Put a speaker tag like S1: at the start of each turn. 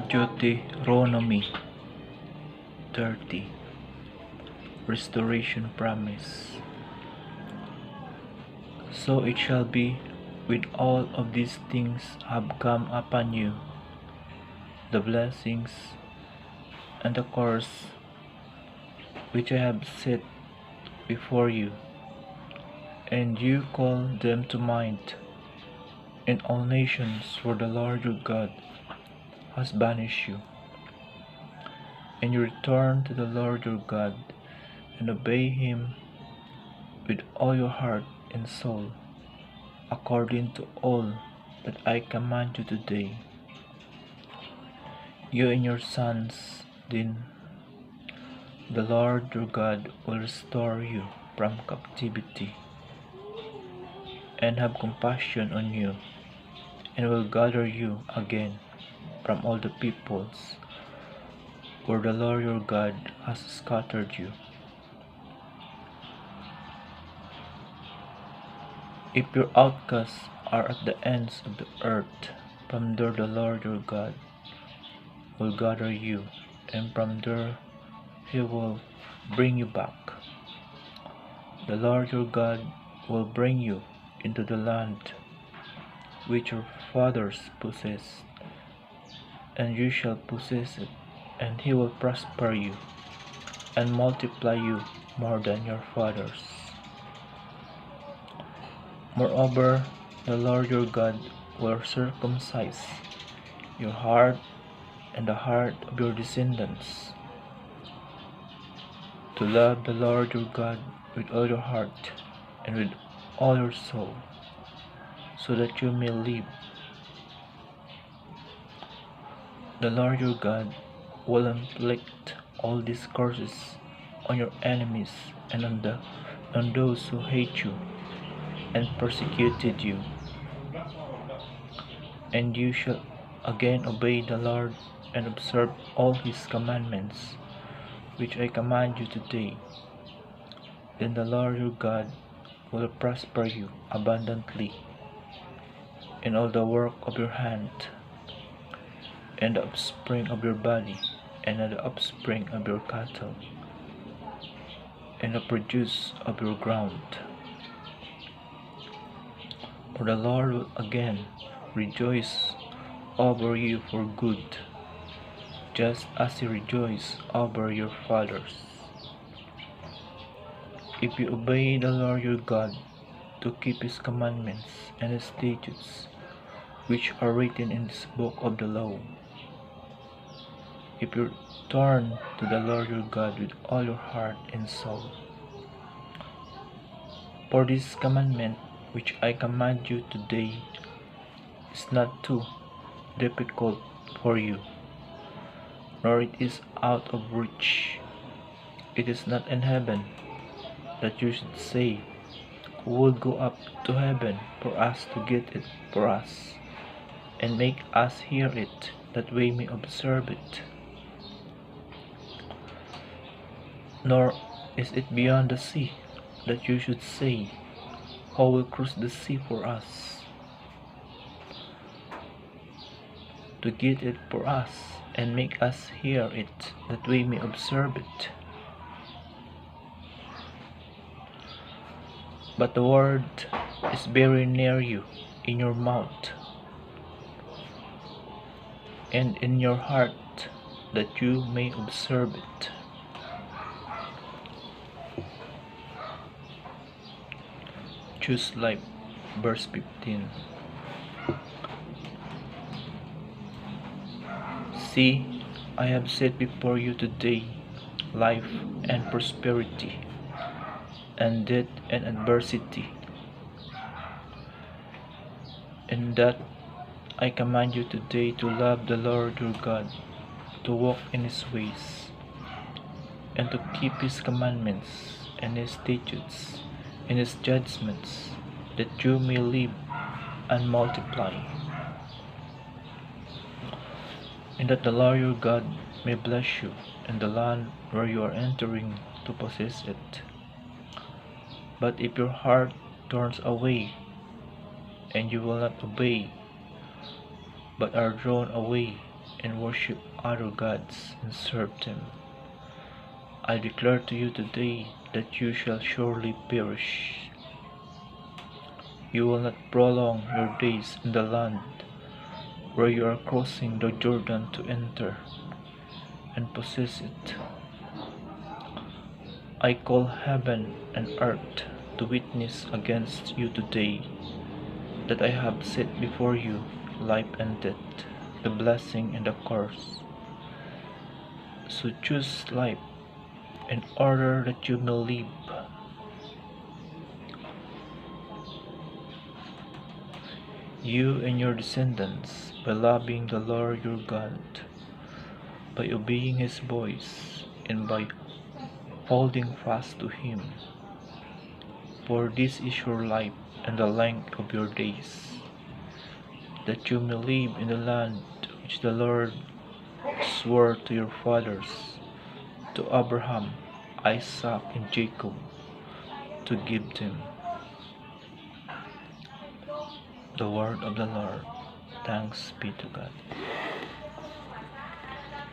S1: Deuteronomy 30. Restoration Promise. So it shall be when all of these things have come upon you, the blessings and the curse which I have set before you, and you call them to mind in all nations where the Lord your God has banished you, and you return to the Lord your God and obey him with all your heart and soul, according to all that I command you today. You and your sons, then the Lord your God will restore you from captivity, and have compassion on you, and will gather you again from all the peoples where the Lord your God has scattered you. If your outcasts are at the ends of the earth, from there the Lord your God will gather you, and from there he will bring you back. The Lord your God will bring you into the land which your fathers possessed, and you shall possess it, and he will prosper you and multiply you more than your fathers. Moreover, the Lord your God will circumcise your heart and the heart of your descendants, to love the Lord your God with all your heart and with all your soul, so that you may live. The Lord your God will inflict all these curses on your enemies and on those who hate you and persecuted you, and you shall again obey the Lord and observe all his commandments, which I command you today. Then the Lord your God will prosper you abundantly in all the work of your hand, and the offspring of your body, and the offspring of your cattle, and the produce of your ground. For the Lord will again rejoice over you for good, just as he rejoiced over your fathers, if you obey the Lord your God to keep his commandments and his statutes, which are written in this book of the law. If you turn to the Lord your God with all your heart and soul. For this commandment which I command you today is not too difficult for you, nor it is out of reach. It is not in heaven, that you should say, who will go up to heaven for us to get it for us, and make us hear it, that we may observe it. Nor is it beyond the sea, that you should say, who will cross the sea for us, to get it for us, and make us hear it, that we may observe it. But the word is very near you, in your mouth and in your heart, that you may observe it. Choose life, verse 15. See, I have set before you today life and prosperity, and death and adversity. In that I command you today to love the Lord your God, to walk in his ways, and to keep his commandments and his statutes and his judgments, that you may live and multiply, and that the Lord your God may bless you in the land where you are entering to possess it. But if your heart turns away, and you will not obey, but are drawn away and worship other gods and serve them. I declare to you today that you shall surely perish. You will not prolong your days in the land where you are crossing the Jordan to enter and possess it. I call heaven and earth to witness against you today that I have set before you life and death, the blessing and the curse. So choose life in order that you may live, you and your descendants, by loving the Lord your God, by obeying his voice, and by holding fast to him. For this is your life and the length of your days, that you may live in the land which the Lord swore to your fathers, to Abraham, Isaac, and Jacob, to give them. The word of the Lord. Thanks be to God.